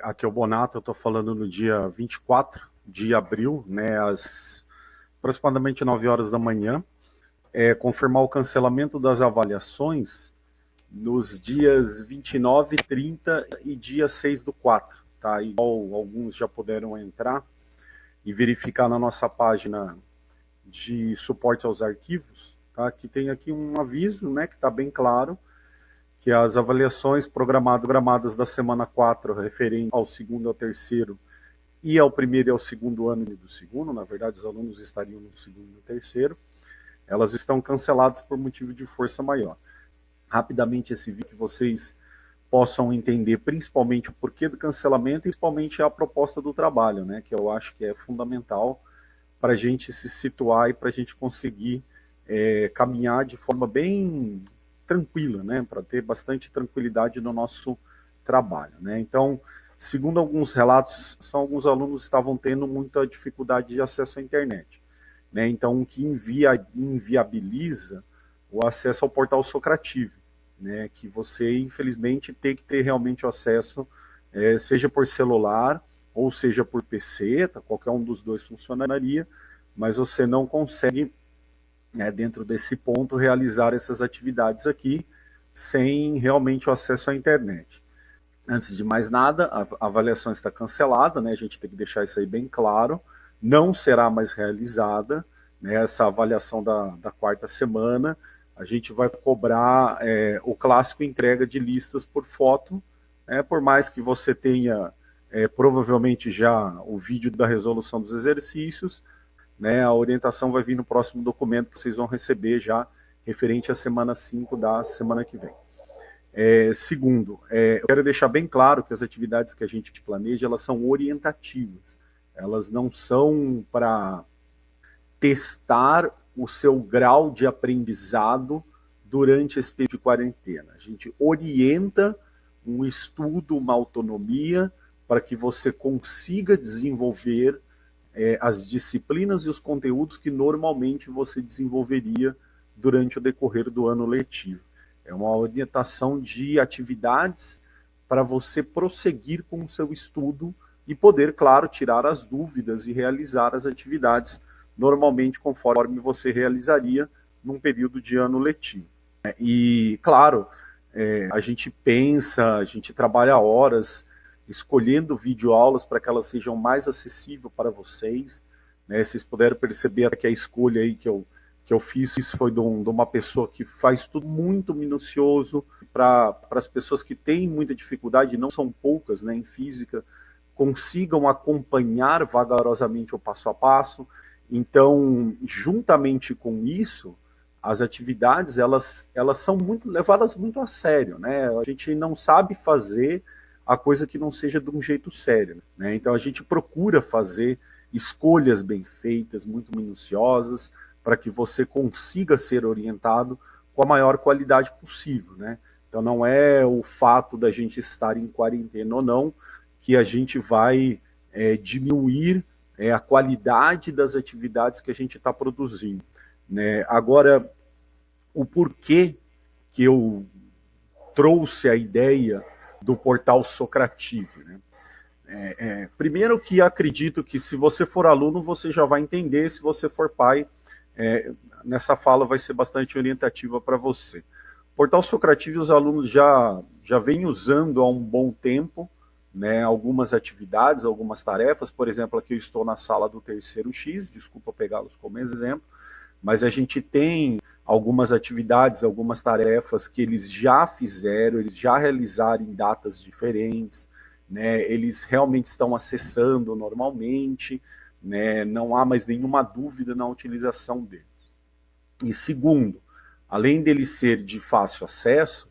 Aqui é o Bonato, eu estou falando no dia 24 de abril, né, às aproximadamente 9 horas da manhã, confirmar o cancelamento das avaliações nos dias 29, 30 e dia 6 do 4, tá? Igual alguns já puderam entrar e verificar na nossa página de suporte aos arquivos, tá? Que tem aqui um aviso, né, que está bem claro, que as avaliações programadas da semana 4, referente ao segundo e ao terceiro, e ao primeiro e ao segundo ano do segundo, na verdade os alunos estariam no segundo e no terceiro, elas estão canceladas por motivo de força maior. Rapidamente esse vídeo que vocês possam entender principalmente o porquê do cancelamento e principalmente a proposta do trabalho, né, que eu acho que é fundamental para a gente se situar e para a gente conseguir caminhar de forma bem tranquila, né, para ter bastante tranquilidade no nosso trabalho, né. Então, segundo alguns relatos, alguns alunos estavam tendo muita dificuldade de acesso à internet, né, então o que inviabiliza o acesso ao portal Socrativo, né, que você infelizmente tem que ter realmente o acesso, seja por celular ou seja por PC, tá, qualquer um dos dois funcionaria, mas você não consegue, dentro desse ponto, realizar essas atividades aqui sem realmente o acesso à internet. Antes de mais nada, a avaliação está cancelada, né? A gente tem que deixar isso aí bem claro, não será mais realizada, né, essa avaliação da quarta semana. A gente vai cobrar o clássico entrega de listas por foto, por mais que você tenha provavelmente já o vídeo da resolução dos exercícios, né, a orientação vai vir no próximo documento que vocês vão receber já, referente à semana 5 da semana que vem. Segundo, eu quero deixar bem claro que as atividades que a gente planeja, elas são orientativas. Elas não são para testar o seu grau de aprendizado durante esse período de quarentena. A gente orienta um estudo, uma autonomia, para que você consiga desenvolver as disciplinas e os conteúdos que normalmente você desenvolveria durante o decorrer do ano letivo. É uma orientação de atividades para você prosseguir com o seu estudo e poder, claro, tirar as dúvidas e realizar as atividades normalmente conforme você realizaria num período de ano letivo. E, claro, a gente pensa, a gente trabalha horas escolhendo videoaulas para que elas sejam mais acessíveis para vocês, né? Vocês puderam perceber até que a escolha aí que eu fiz foi de uma pessoa que faz tudo muito minucioso para as pessoas que têm muita dificuldade, não são poucas, né, em física, consigam acompanhar vagarosamente o passo a passo. Então, juntamente com isso, as atividades elas são levadas muito a sério, né? A gente não sabe fazer a coisa que não seja de um jeito sério, né? Então a gente procura fazer escolhas bem feitas, muito minuciosas, para que você consiga ser orientado com a maior qualidade possível, né? Então não é o fato da gente estar em quarentena ou não que a gente vai diminuir a qualidade das atividades que a gente está produzindo, né? Agora, o porquê que eu trouxe a ideia do portal Socrativo, né? Primeiro que acredito que se você for aluno, você já vai entender, se você for pai, nessa fala vai ser bastante orientativa para você. O portal Socrativo os alunos já vêm usando há um bom tempo, né, algumas atividades, algumas tarefas. Por exemplo, aqui eu estou na sala do terceiro X, desculpa pegá-los como exemplo, mas a gente tem algumas atividades, algumas tarefas que eles já fizeram, eles já realizaram em datas diferentes, né, eles realmente estão acessando normalmente, né, não há mais nenhuma dúvida na utilização dele. E segundo, além dele ser de fácil acesso,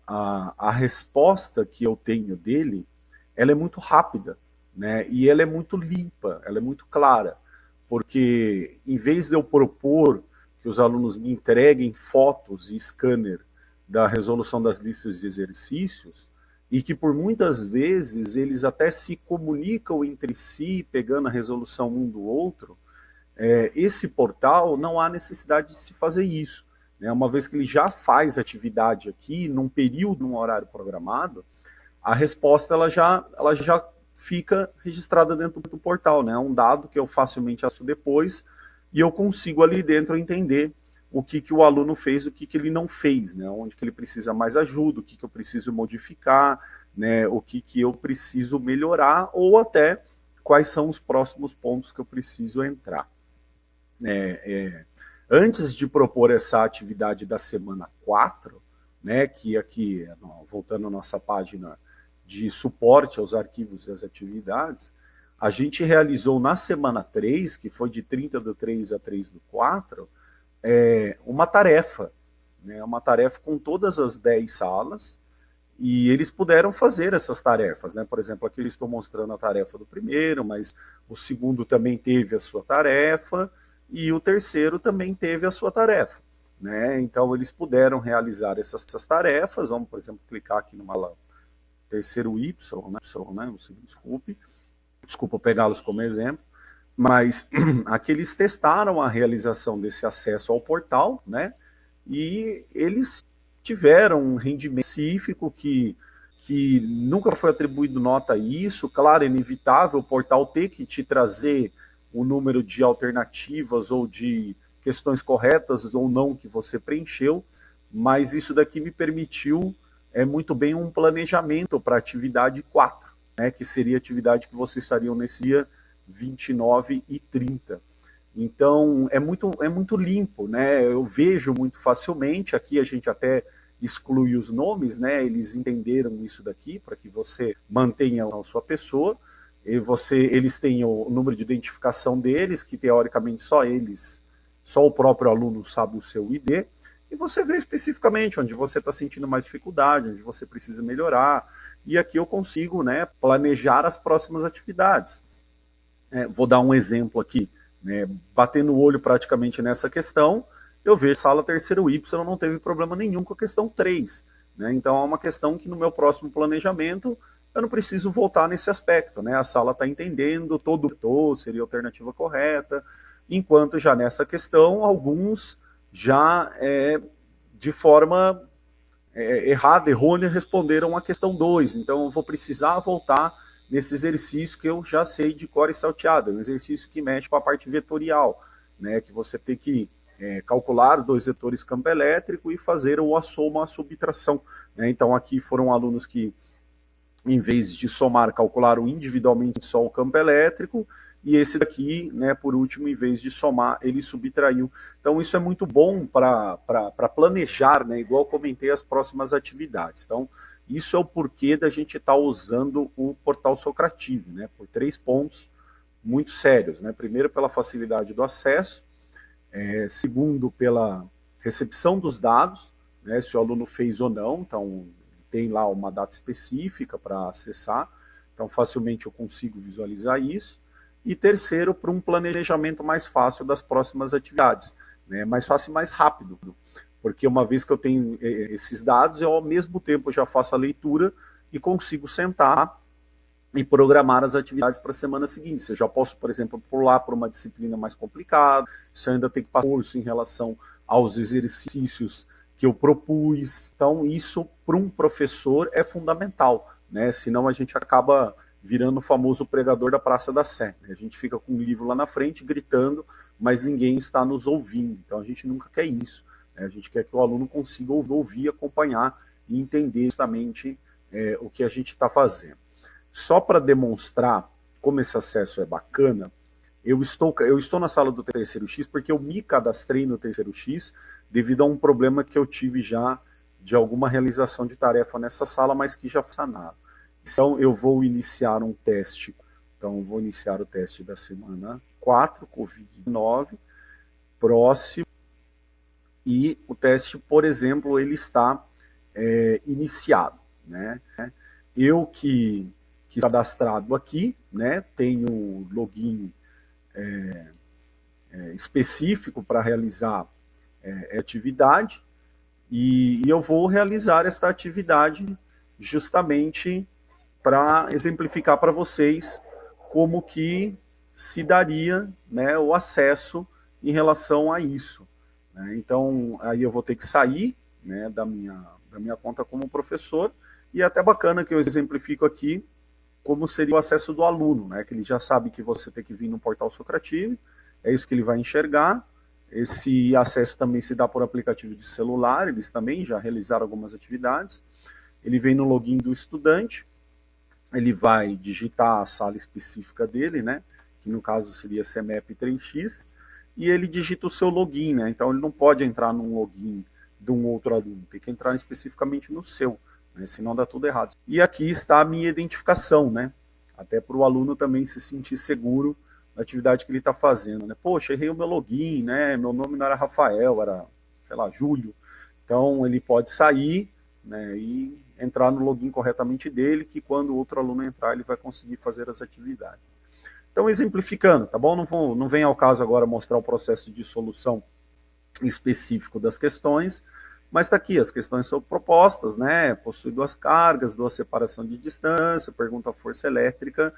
a resposta que eu tenho dele, ela é muito rápida, né, e ela é muito limpa, ela é muito clara, porque em vez de eu propor que os alunos me entreguem fotos e scanner da resolução das listas de exercícios, e que por muitas vezes eles até se comunicam entre si, pegando a resolução um do outro, esse portal não há necessidade de se fazer isso, né? Uma vez que ele já faz atividade aqui, num período, num horário programado, a resposta ela já fica registrada dentro do portal, né? É um dado que eu facilmente acesso depois e eu consigo ali dentro entender o que o aluno fez, o que ele não fez, né? Onde que ele precisa mais ajuda, o que eu preciso modificar, né? O que eu preciso melhorar ou até quais são os próximos pontos que eu preciso entrar. Antes de propor essa atividade da semana 4, né, que aqui, voltando à nossa página de suporte aos arquivos e às atividades, a gente realizou na semana 3, que foi de 30/3 a 3/4, uma tarefa, né, uma tarefa com todas as 10 salas, e eles puderam fazer essas tarefas, né? Por exemplo, aqui eu estou mostrando a tarefa do primeiro, mas o segundo também teve a sua tarefa, e o terceiro também teve a sua tarefa, né? Então eles puderam realizar essas tarefas. Vamos, por exemplo, clicar aqui numa terceiro Y, né? Desculpa pegá-los como exemplo, mas aqui eles testaram a realização desse acesso ao portal, né? E eles tiveram um rendimento específico que nunca foi atribuído nota a isso. Claro, é inevitável o portal ter que te trazer o número de alternativas ou de questões corretas ou não que você preencheu, mas isso daqui me permitiu muito bem um planejamento para a atividade 4, né, que seria a atividade que vocês estariam nesse dia 29 e 30. Então, é muito limpo, né? Eu vejo muito facilmente, aqui a gente até exclui os nomes, né? Eles entenderam isso daqui, para que você mantenha a sua pessoa, e eles têm o número de identificação deles, que teoricamente só o próprio aluno sabe o seu ID, e você vê especificamente onde você está sentindo mais dificuldade, onde você precisa melhorar, e aqui eu consigo, né, planejar as próximas atividades. Vou dar um exemplo aqui, né, batendo o olho praticamente nessa questão, eu vejo que a sala terceiro Y não teve problema nenhum com a questão 3. Né, então é uma questão que no meu próximo planejamento eu não preciso voltar nesse aspecto. Né, a sala está entendendo, seria a alternativa correta, enquanto já nessa questão, alguns já de forma errada, errônea, responderam a questão 2. Então eu vou precisar voltar nesse exercício que eu já sei de cor e salteado, um exercício que mexe com a parte vetorial, né, que você tem que calcular 2 vetores campo elétrico e fazer a soma, a subtração. Né? Então aqui foram alunos que, em vez de somar, calcularam individualmente só o campo elétrico, e esse daqui, né, por último, em vez de somar, ele subtraiu. Então isso é muito bom para planejar, né, igual eu comentei, as próximas atividades. Então isso é o porquê da gente estar usando o portal Socrative, né, por 3 pontos muito sérios. Né? Primeiro, pela facilidade do acesso, segundo, pela recepção dos dados, né, se o aluno fez ou não, então tem lá uma data específica para acessar, então facilmente eu consigo visualizar isso. E terceiro, para um planejamento mais fácil das próximas atividades, né, mais fácil e mais rápido, porque uma vez que eu tenho esses dados, eu ao mesmo tempo já faço a leitura e consigo sentar e programar as atividades para a semana seguinte. Eu já posso, por exemplo, pular para uma disciplina mais complicada, se eu ainda tenho que passar curso em relação aos exercícios que eu propus. Então, isso para um professor é fundamental, né? Senão a gente acaba virando o famoso pregador da Praça da Sé. A gente fica com um livro lá na frente, gritando, mas ninguém está nos ouvindo. Então, a gente nunca quer isso. Né? A gente quer que o aluno consiga ouvir, acompanhar e entender justamente o que a gente está fazendo. Só para demonstrar como esse acesso é bacana, eu estou na sala do terceiro X porque eu me cadastrei no terceiro X devido a um problema que eu tive já de alguma realização de tarefa nessa sala, mas que já foi sanado. Então eu vou iniciar um teste. Então vou iniciar o teste da semana 4, Covid-19, próximo, e o teste, por exemplo, ele está iniciado. Né? Eu que cadastrado aqui, né, tenho login específico para realizar atividade, e eu vou realizar esta atividade justamente para exemplificar para vocês como que se daria, né, o acesso em relação a isso. Né? Então, aí eu vou ter que sair, né, da minha conta como professor E é até bacana que eu exemplifico aqui como seria o acesso do aluno, né? Que ele já sabe que você tem que vir no portal Socrative, é isso que ele vai enxergar. Esse acesso também se dá por aplicativo de celular, eles também já realizaram algumas atividades. Ele vem no login do estudante, ele vai digitar a sala específica dele, né? Que no caso seria CMEP 3x, e ele digita o seu login, né? Então ele não pode entrar num login de um outro aluno, tem que entrar especificamente no seu, né? Senão dá tudo errado. E aqui está a minha identificação, né? Até para o aluno também se sentir seguro na atividade que ele está fazendo, né? Poxa, errei o meu login, né? Meu nome não era Rafael, era, sei lá, Júlio. Então ele pode sair, né, e entrar no login corretamente dele, que quando o outro aluno entrar, ele vai conseguir fazer as atividades. Então, exemplificando, tá bom? Não vem ao caso agora mostrar o processo de solução específico das questões, mas está aqui, as questões são propostas, né? Possui duas cargas, duas separação de distância, pergunta a força elétrica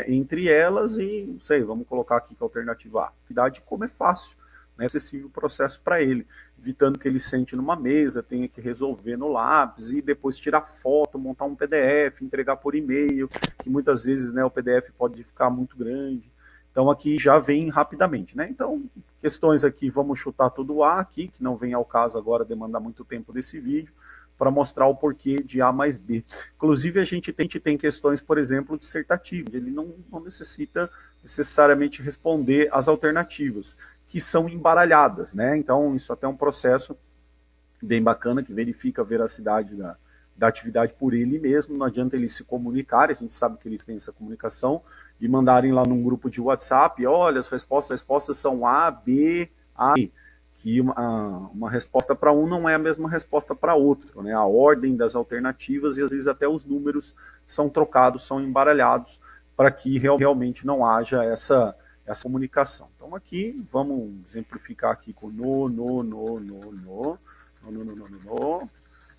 entre elas e, não sei, vamos colocar aqui que a alternativa A. Atividade como é fácil, né? Acessível o processo para ele, evitando que ele sente numa mesa, tenha que resolver no lápis e depois tirar foto, montar um PDF, entregar por e-mail, que muitas vezes, né, o PDF pode ficar muito grande. Então aqui já vem rapidamente, né? Então, questões aqui, vamos chutar tudo A aqui, que não vem ao caso agora demandar muito tempo desse vídeo, para mostrar o porquê de A mais B. Inclusive, a gente tem questões, por exemplo, dissertativas, ele não necessita necessariamente responder as alternativas, que são embaralhadas, né? Então, isso até é um processo bem bacana, que verifica a veracidade da atividade por ele mesmo, não adianta eles se comunicarem, a gente sabe que eles têm essa comunicação, e mandarem lá num grupo de WhatsApp, olha, as respostas são A, B, A, E, que uma resposta para um não é a mesma resposta para outro, né? A ordem das alternativas e às vezes até os números são trocados, são embaralhados, para que realmente não haja essa comunicação. Então aqui, vamos exemplificar aqui com no.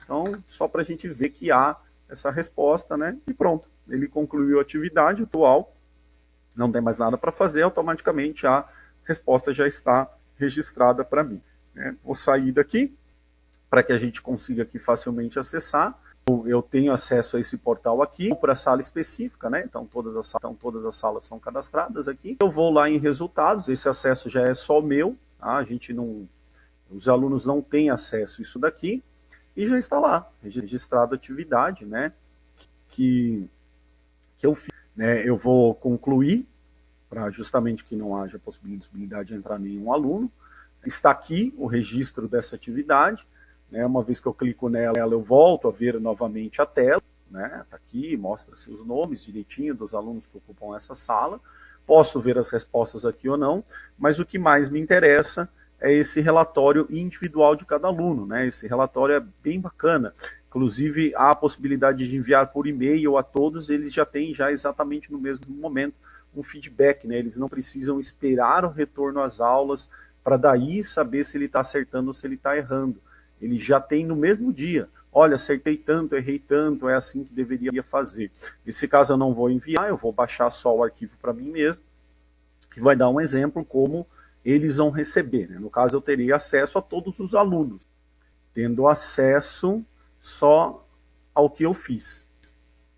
Então, só para a gente ver que há essa resposta, né? E pronto, ele concluiu a atividade atual, não tem mais nada para fazer, automaticamente a resposta já está registrada para mim, né? Vou sair daqui, para que a gente consiga aqui facilmente acessar. Eu tenho acesso a esse portal aqui, para a sala específica, né? Então todas as salas são cadastradas aqui. Eu vou lá em resultados, esse acesso já é só meu, tá? A gente não, os alunos não têm acesso a isso daqui, e já está lá, registrado a atividade, né? Que eu fiz, né? Eu vou concluir, para justamente que não haja possibilidade de entrar nenhum aluno. Está aqui o registro dessa atividade, né? Uma vez que eu clico nela, eu volto a ver novamente a tela, né? Está aqui, mostra-se os nomes direitinho dos alunos que ocupam essa sala. Posso ver as respostas aqui ou não, mas o que mais me interessa é esse relatório individual de cada aluno, né? Esse relatório é bem bacana. Inclusive, há a possibilidade de enviar por e-mail a todos, eles já têm já exatamente no mesmo momento um feedback, né? Eles não precisam esperar o retorno às aulas para daí saber se ele está acertando ou se ele está errando. Ele já tem no mesmo dia. Olha, acertei tanto, errei tanto, é assim que deveria fazer. Nesse caso eu não vou enviar, eu vou baixar só o arquivo para mim mesmo, que vai dar um exemplo como eles vão receber, né? No caso eu teria acesso a todos os alunos, tendo acesso só ao que eu fiz.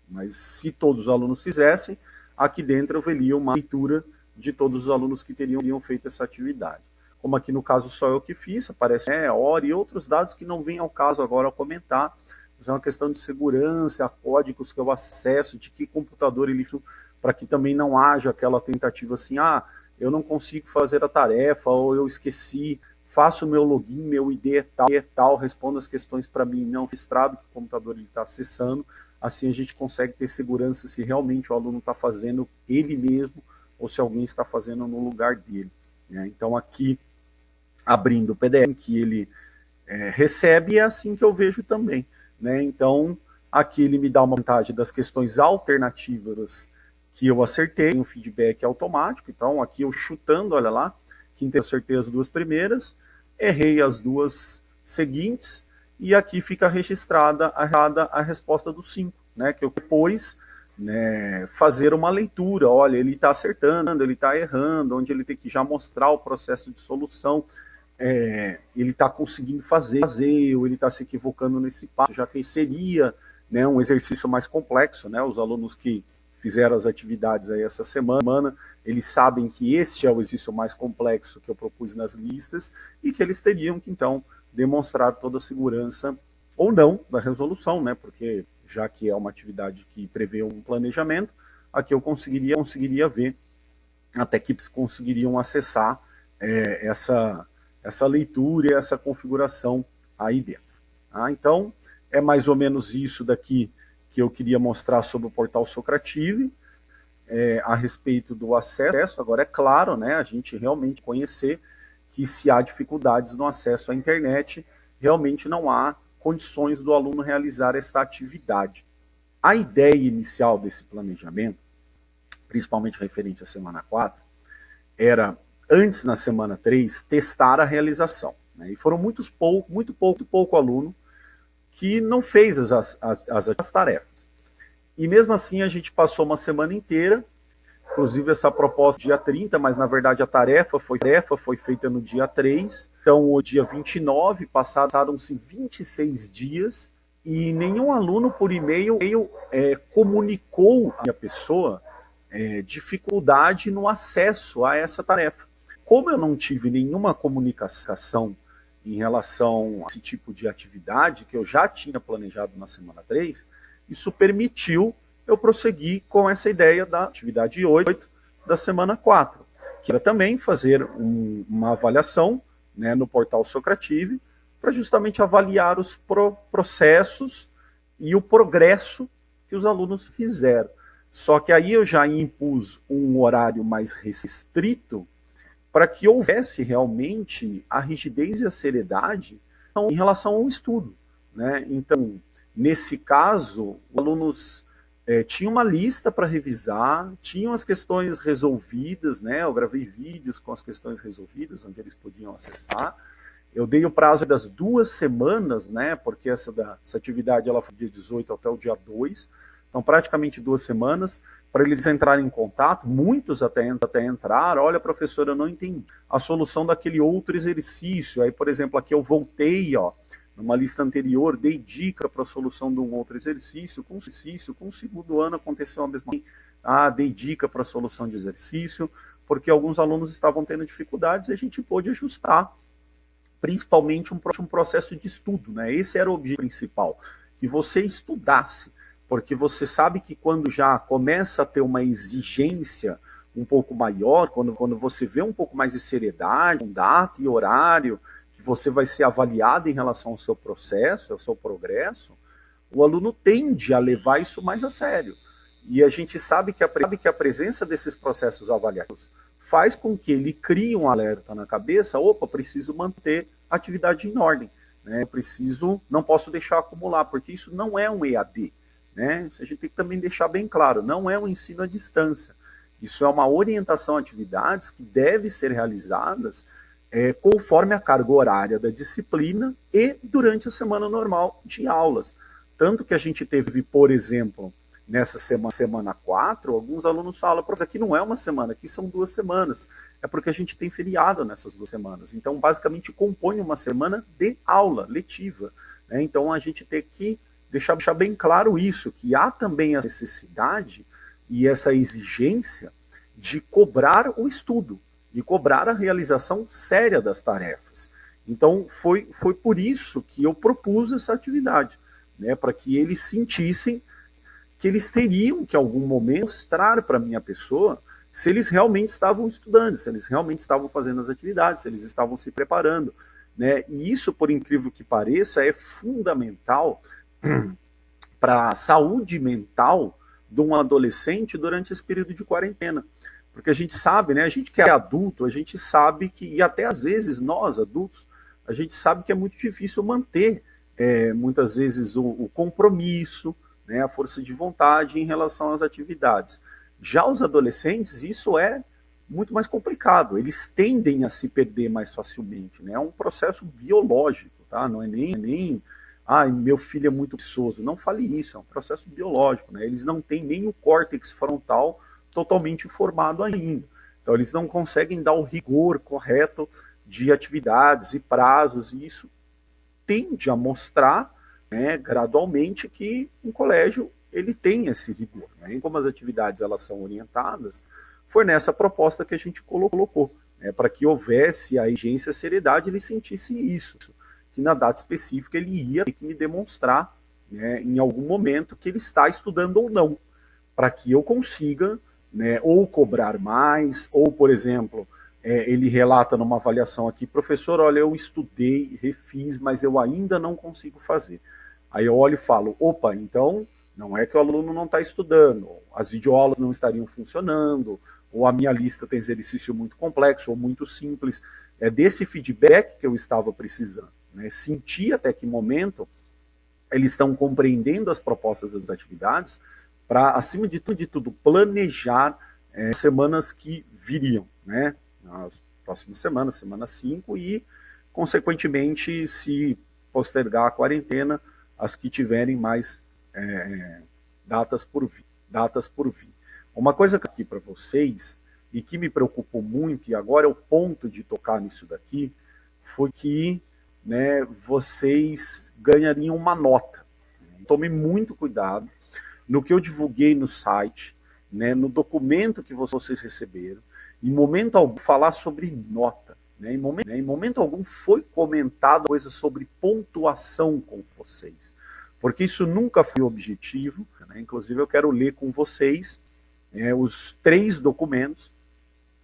Mas se todos os alunos fizessem, aqui dentro eu veria uma leitura de todos os alunos que teriam feito essa atividade. Como aqui no caso só eu que fiz, aparece hora e outros dados que não vêm ao caso agora ao comentar, mas é uma questão de segurança, códigos que eu acesso, de que computador ele para que também não haja aquela tentativa assim, eu não consigo fazer a tarefa, ou eu esqueci, faço o meu login, meu ID é tal, respondo as questões para mim não registrado, que o computador está acessando. Assim a gente consegue ter segurança se realmente o aluno está fazendo ele mesmo, ou se alguém está fazendo no lugar dele, né? Então aqui, abrindo o PDF que ele recebe, é assim que eu vejo também, né? Então aqui ele me dá uma vantagem das questões alternativas que eu acertei, um feedback automático. Então aqui eu chutando, olha lá, que eu acertei as duas primeiras, errei as duas seguintes, e aqui fica registrada a resposta do 5, né, que eu depois, né, fazer uma leitura, olha, ele está acertando, ele está errando, onde ele tem que já mostrar o processo de solução, ele está conseguindo fazer, ou ele está se equivocando nesse passo, já que seria né, um exercício mais complexo, né? Os alunos que fizeram as atividades aí essa semana, eles sabem que este é o exercício mais complexo que eu propus nas listas e que eles teriam que, então, demonstrar toda a segurança ou não da resolução, né? Porque já que é uma atividade que prevê um planejamento, aqui eu conseguiria ver até que eles conseguiriam acessar essa leitura e essa configuração aí dentro. Tá? Então, é mais ou menos isso daqui que eu queria mostrar sobre o portal Socrative, a respeito do acesso. Agora, é claro, né, a gente realmente conhecer que se há dificuldades no acesso à internet, realmente não há condições do aluno realizar esta atividade. A ideia inicial desse planejamento, principalmente referente à semana 4, era, antes na semana 3, testar a realização. Né? E foram muito pouco aluno que não fez as tarefas. E mesmo assim a gente passou uma semana inteira, inclusive essa proposta dia 30, mas na verdade a tarefa foi feita no dia 3, então o dia 29, passaram-se 26 dias, e nenhum aluno por e-mail comunicou à pessoa dificuldade no acesso a essa tarefa. Como eu não tive nenhuma comunicação em relação a esse tipo de atividade que eu já tinha planejado na semana 3, isso permitiu eu prosseguir com essa ideia da atividade 8 da semana 4, que era também fazer uma avaliação, né, no portal Socrative, para justamente avaliar os processos e o progresso que os alunos fizeram. Só que aí eu já impus um horário mais restrito para que houvesse realmente a rigidez e a seriedade em relação ao estudo. Né? Então, nesse caso, os alunos tinham uma lista para revisar, tinham as questões resolvidas, né? Eu gravei vídeos com as questões resolvidas, onde eles podiam acessar. Eu dei o prazo das 2 semanas, né? Porque essa atividade ela foi do dia 18 até o dia 2, então praticamente 2 semanas, para eles entrarem em contato. Muitos até entraram. Olha, professor, eu não entendi a solução daquele outro exercício. Aí, por exemplo, aqui eu voltei, ó, numa lista anterior, dei dica para a solução de um outro exercício. Com o segundo ano aconteceu a mesma coisa. Dei dica para a solução de exercício, porque alguns alunos estavam tendo dificuldades e a gente pôde ajustar, principalmente um processo de estudo. Né? Esse era o objetivo principal, que você estudasse. Porque você sabe que quando já começa a ter uma exigência um pouco maior, quando você vê um pouco mais de seriedade, data e horário, que você vai ser avaliado em relação ao seu processo, ao seu progresso, o aluno tende a levar isso mais a sério. E a gente sabe que a presença desses processos avaliativos faz com que ele crie um alerta na cabeça: opa, preciso manter a atividade em ordem, né? Não posso deixar acumular, porque isso não é um EAD. Né? A gente tem que também deixar bem claro, não é um ensino à distância. Isso é uma orientação a atividades que devem ser realizadas conforme a carga horária da disciplina e durante a semana normal de aulas. Tanto que a gente teve, por exemplo, nessa semana 4, alguns alunos falam: professor, aqui não é uma semana, aqui são 2 semanas. É porque a gente tem feriado nessas 2 semanas. Então, basicamente, compõe uma semana de aula letiva. Né? Então, a gente tem que deixar bem claro isso, que há também a necessidade e essa exigência de cobrar o estudo, de cobrar a realização séria das tarefas. Então, foi por isso que eu propus essa atividade, né, para que eles sentissem que eles teriam que, em algum momento, mostrar para a minha pessoa se eles realmente estavam estudando, se eles realmente estavam fazendo as atividades, se eles estavam se preparando. Né? E isso, por incrível que pareça, é fundamental para a saúde mental de um adolescente durante esse período de quarentena. Porque a gente sabe, né, a gente que é adulto, a gente sabe que, e até às vezes nós adultos, a gente sabe que é muito difícil manter, muitas vezes, o compromisso, né, a força de vontade em relação às atividades. Já os adolescentes, isso é muito mais complicado, eles tendem a se perder mais facilmente. Né? É um processo biológico, tá? Não é nem meu filho é muito preguiçoso. Não fale isso, é um processo biológico. Né? Eles não têm nem o córtex frontal totalmente formado ainda. Então, eles não conseguem dar o rigor correto de atividades e prazos, e isso tende a mostrar né, gradualmente que um colégio ele tem esse rigor. Né? E como as atividades elas são orientadas, foi nessa proposta que a gente colocou, né, para que houvesse a exigência, a seriedade, ele sentisse isso, que na data específica ele ia ter que me demonstrar, né, em algum momento que ele está estudando ou não, para que eu consiga, né, ou cobrar mais, ou, por exemplo, ele relata numa avaliação aqui, professor, olha, eu estudei, refiz, mas eu ainda não consigo fazer. Aí eu olho e falo, opa, então não é que o aluno não está estudando, as videoaulas não estariam funcionando, ou a minha lista tem exercício muito complexo ou muito simples. É desse feedback que eu estava precisando. Né? Sentir até que momento eles estão compreendendo as propostas das atividades para, acima de tudo, planejar semanas que viriam, né? Nas próximas semanas, semana 5, e, consequentemente, se postergar a quarentena, as que tiverem mais datas por vir. Uma coisa aqui para vocês, e que me preocupou muito, e agora é o ponto de tocar nisso daqui, foi que, né, vocês ganhariam uma nota. Tome muito cuidado no que eu divulguei no site, né, no documento que vocês receberam. Em momento algum falar sobre nota. Né, em momento algum foi comentado coisa sobre pontuação com vocês. Porque isso nunca foi o objetivo. Né, inclusive eu quero ler com vocês os 3 documentos,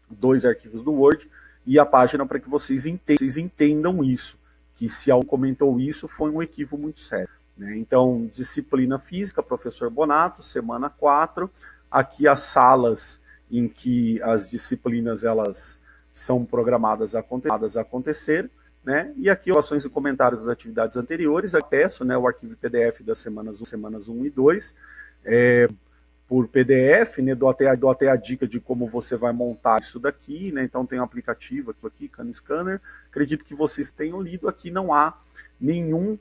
2 arquivos do Word e a página para que vocês entendam isso. Que se alguém comentou isso, foi um equívoco muito sério. Né? Então, disciplina física, professor Bonato, semana 4. Aqui as salas em que as disciplinas elas são programadas a acontecer. Né? E aqui, observações e comentários das atividades anteriores. Eu peço, né, o arquivo PDF das semanas 1 e 2. Por PDF, né, dou até a dica de como você vai montar isso daqui, né, então tem um aplicativo aqui, CanScanner, acredito que vocês tenham lido, aqui não há nenhum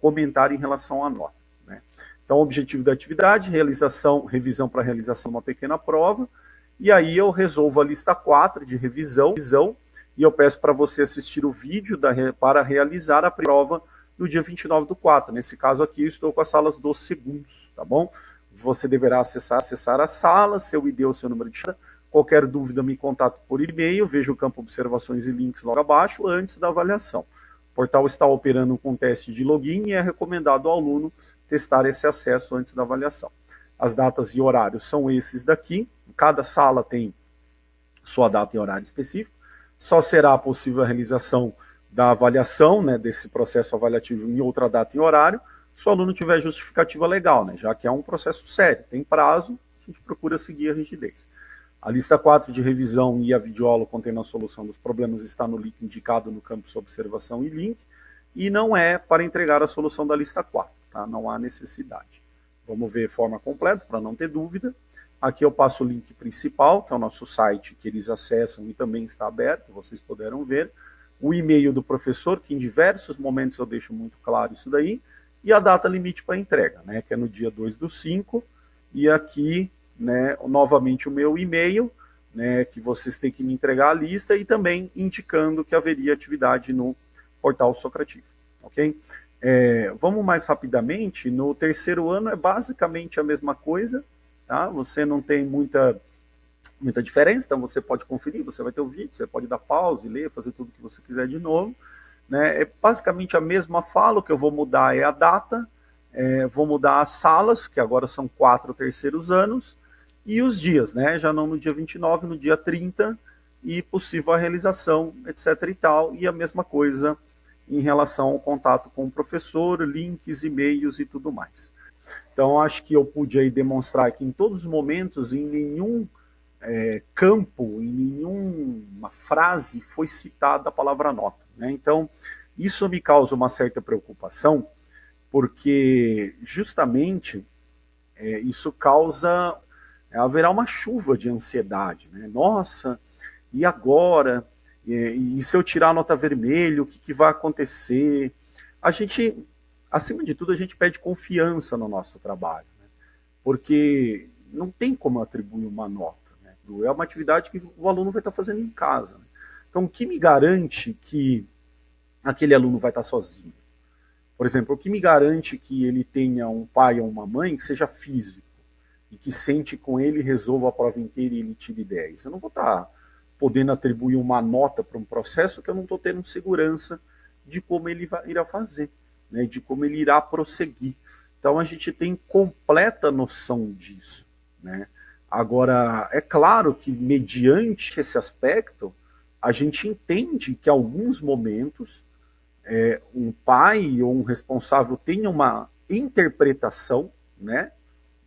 comentário em relação à nota. Né. Então, o objetivo da atividade, revisão para realização de uma pequena prova, e aí eu resolvo a lista 4 de revisão, e eu peço para você assistir o vídeo para realizar a prova no dia 29/4, nesse caso aqui eu estou com as salas dos segundos, tá bom? Você deverá acessar a sala, seu ID ou seu número de chave. Qualquer dúvida, me contate por e-mail, veja o campo observações e links logo abaixo, antes da avaliação. O portal está operando com teste de login e é recomendado ao aluno testar esse acesso antes da avaliação. As datas e horários são esses daqui, cada sala tem sua data e horário específico. Só será possível a realização da avaliação, né, desse processo avaliativo em outra data e horário, se o aluno tiver justificativa legal, né, já que é um processo sério, tem prazo, a gente procura seguir a rigidez. A lista 4 de revisão e a videoaula contendo a solução dos problemas está no link indicado no campo de observação e link, e não é para entregar a solução da lista 4, tá? Não há necessidade. Vamos ver a forma completa, para não ter dúvida. Aqui eu passo o link principal, que é o nosso site que eles acessam e também está aberto, vocês puderam ver. O e-mail do professor, que em diversos momentos eu deixo muito claro isso daí, e a data limite para entrega, né, que é no dia 2/5, e aqui, né, novamente o meu e-mail, né, que vocês têm que me entregar a lista, e também indicando que haveria atividade no portal Socrativo, ok? Vamos mais rapidamente, no terceiro ano é basicamente a mesma coisa, tá? Você não tem muita diferença, então você pode conferir, você vai ter o vídeo, você pode dar pause, ler, fazer tudo que você quiser de novo. Né, é basicamente a mesma fala, o que eu vou mudar é a data, vou mudar as salas, que agora são 4 terceiros anos, e os dias, né, já não no dia 29, no dia 30, e possível a realização, etc. e tal, e a mesma coisa em relação ao contato com o professor, links, e-mails e tudo mais. Então, acho que eu pude aí demonstrar que em todos os momentos, em nenhum campo, em nenhuma frase foi citada a palavra nota. Né? Então, isso me causa uma certa preocupação, porque justamente isso haverá uma chuva de ansiedade. Né? Nossa, e agora? E se eu tirar a nota vermelha, o que vai acontecer? A gente, acima de tudo, a gente pede confiança no nosso trabalho, né? Porque não tem como atribuir uma nota. É uma atividade que o aluno vai estar fazendo em casa. Né? Então, o que me garante que aquele aluno vai estar sozinho? Por exemplo, o que me garante que ele tenha um pai ou uma mãe que seja físico e que sente com ele, resolva a prova inteira e ele tire 10? Eu não vou estar podendo atribuir uma nota para um processo que eu não estou tendo segurança de como ele irá fazer, né, de como ele irá prosseguir. Então a gente tem completa noção disso, né? Agora, é claro que mediante esse aspecto, a gente entende que em alguns momentos um pai ou um responsável tenha uma interpretação, né,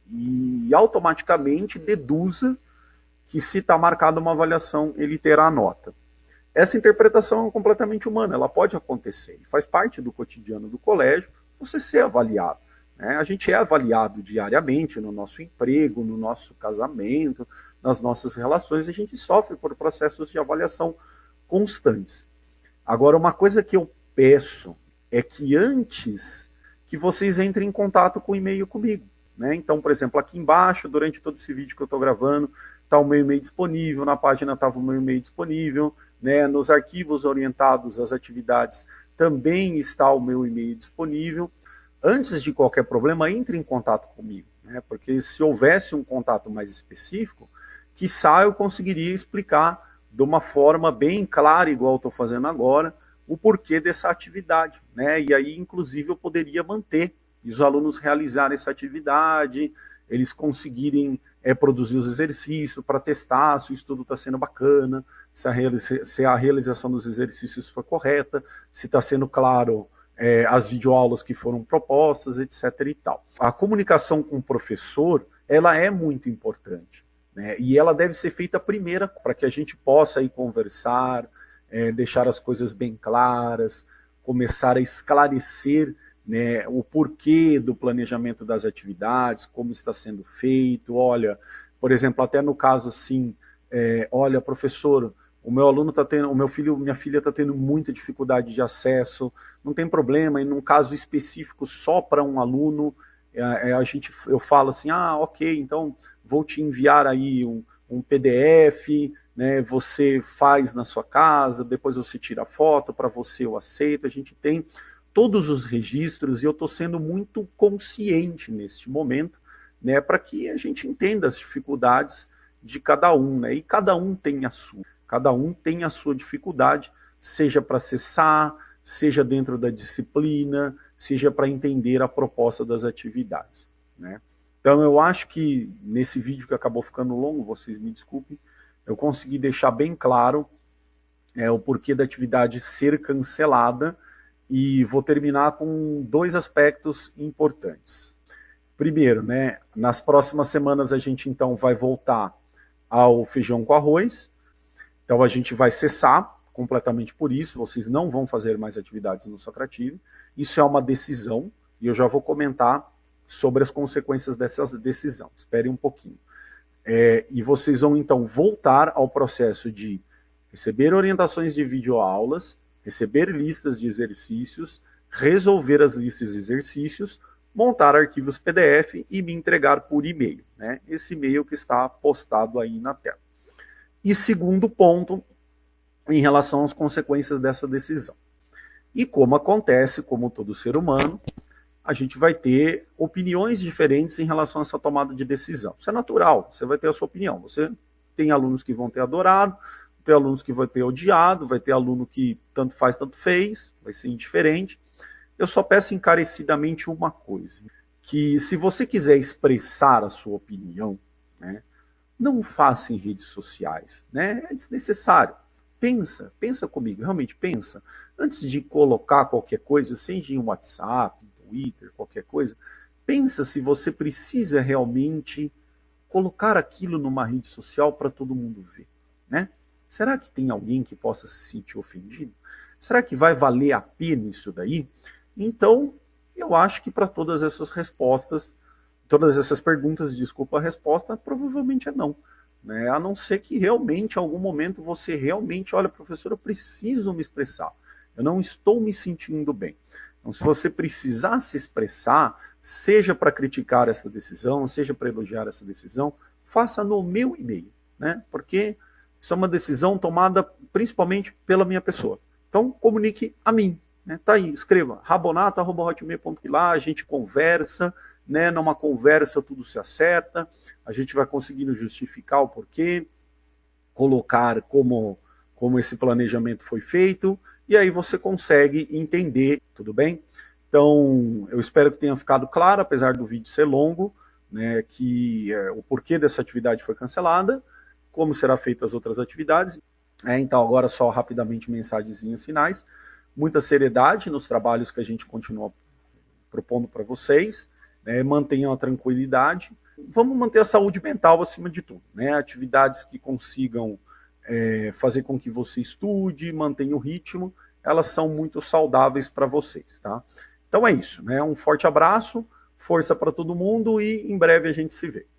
e automaticamente deduza que se está marcada uma avaliação, ele terá a nota. Essa interpretação é completamente humana, ela pode acontecer, faz parte do cotidiano do colégio você ser avaliado. Né? A gente é avaliado diariamente no nosso emprego, no nosso casamento, nas nossas relações, a gente sofre por processos de avaliação constantes. Agora, uma coisa que eu peço é que antes que vocês entrem em contato com o e-mail comigo. Né? Então, por exemplo, aqui embaixo, durante todo esse vídeo que eu estou gravando, está o meu e-mail disponível, na página estava o meu e-mail disponível, né? Nos arquivos orientados às atividades também está o meu e-mail disponível. Antes de qualquer problema, entre em contato comigo, né? Porque se houvesse um contato mais específico, quiçá eu conseguiria explicar de uma forma bem clara, igual eu estou fazendo agora, o porquê dessa atividade, né? E aí, inclusive, eu poderia manter e os alunos realizarem essa atividade, eles conseguirem produzir os exercícios para testar se o estudo está sendo bacana, se a realização dos exercícios foi correta, se está sendo claro as videoaulas que foram propostas, etc. e tal. A comunicação com o professor, ela é muito importante, né? E ela deve ser feita primeiro para que a gente possa aí conversar, deixar as coisas bem claras, começar a esclarecer, né, o porquê do planejamento das atividades, como está sendo feito. Olha, por exemplo, até no caso assim, olha, professor, o meu aluno está tendo, o meu filho, minha filha está tendo muita dificuldade de acesso, não tem problema, e num caso específico só para um aluno, eu falo assim, ok, então vou te enviar aí um PDF, né, você faz na sua casa, depois você tira a foto, para você eu aceito, a gente tem todos os registros, e eu estou sendo muito consciente neste momento, né, para que a gente entenda as dificuldades de cada um, né, e cada um tem a sua dificuldade, seja para acessar, seja dentro da disciplina, seja para entender a proposta das atividades, né. Então eu acho que nesse vídeo que acabou ficando longo, vocês me desculpem, eu consegui deixar bem claro o porquê da atividade ser cancelada. E vou terminar com 2 aspectos importantes. Primeiro, né, nas próximas semanas a gente então vai voltar ao feijão com arroz. Então a gente vai cessar completamente por isso, vocês não vão fazer mais atividades no Socrativo. Isso é uma decisão, e eu já vou comentar sobre as consequências dessa decisão. Esperem um pouquinho. E vocês vão então voltar ao processo de receber orientações de videoaulas, receber listas de exercícios, resolver as listas de exercícios, montar arquivos PDF e me entregar por e-mail, né? Esse e-mail que está postado aí na tela. E segundo ponto, em relação às consequências dessa decisão. E como acontece, como todo ser humano, a gente vai ter opiniões diferentes em relação a essa tomada de decisão. Isso é natural, você vai ter a sua opinião. Você tem alunos que vão ter adorado, ter alunos que vai ter odiado, vai ter aluno que tanto faz, tanto fez, vai ser indiferente. Eu só peço encarecidamente uma coisa, que se você quiser expressar a sua opinião, né, não faça em redes sociais, né, é desnecessário. Pensa comigo, realmente pensa. Antes de colocar qualquer coisa, seja em WhatsApp, Twitter, qualquer coisa, pensa se você precisa realmente colocar aquilo numa rede social para todo mundo ver, né? Será que tem alguém que possa se sentir ofendido? Será que vai valer a pena isso daí? Então, eu acho que para todas essas respostas, todas essas perguntas, desculpa, a resposta provavelmente é não. Né? A não ser que realmente, em algum momento, você realmente, olha, professor, eu preciso me expressar. Eu não estou me sentindo bem. Então, se você precisar se expressar, seja para criticar essa decisão, seja para elogiar essa decisão, faça no meu e-mail, né? Porque isso é uma decisão tomada principalmente pela minha pessoa. Então, comunique a mim, né? Tá aí, escreva, rabonato@hotmail.com, lá a gente conversa, né? Numa conversa tudo se acerta, a gente vai conseguindo justificar o porquê, colocar como esse planejamento foi feito, e aí você consegue entender, tudo bem? Então, eu espero que tenha ficado claro, apesar do vídeo ser longo, né, que o porquê dessa atividade foi cancelada, como será feita as outras atividades. Então, agora só rapidamente mensagenzinhas finais. Muita seriedade nos trabalhos que a gente continua propondo para vocês, né, mantenham a tranquilidade. Vamos manter a saúde mental acima de tudo, né? Atividades que consigam fazer com que você estude, mantenha o ritmo, elas são muito saudáveis para vocês, tá? Então é isso, né? Um forte abraço, força para todo mundo e em breve a gente se vê.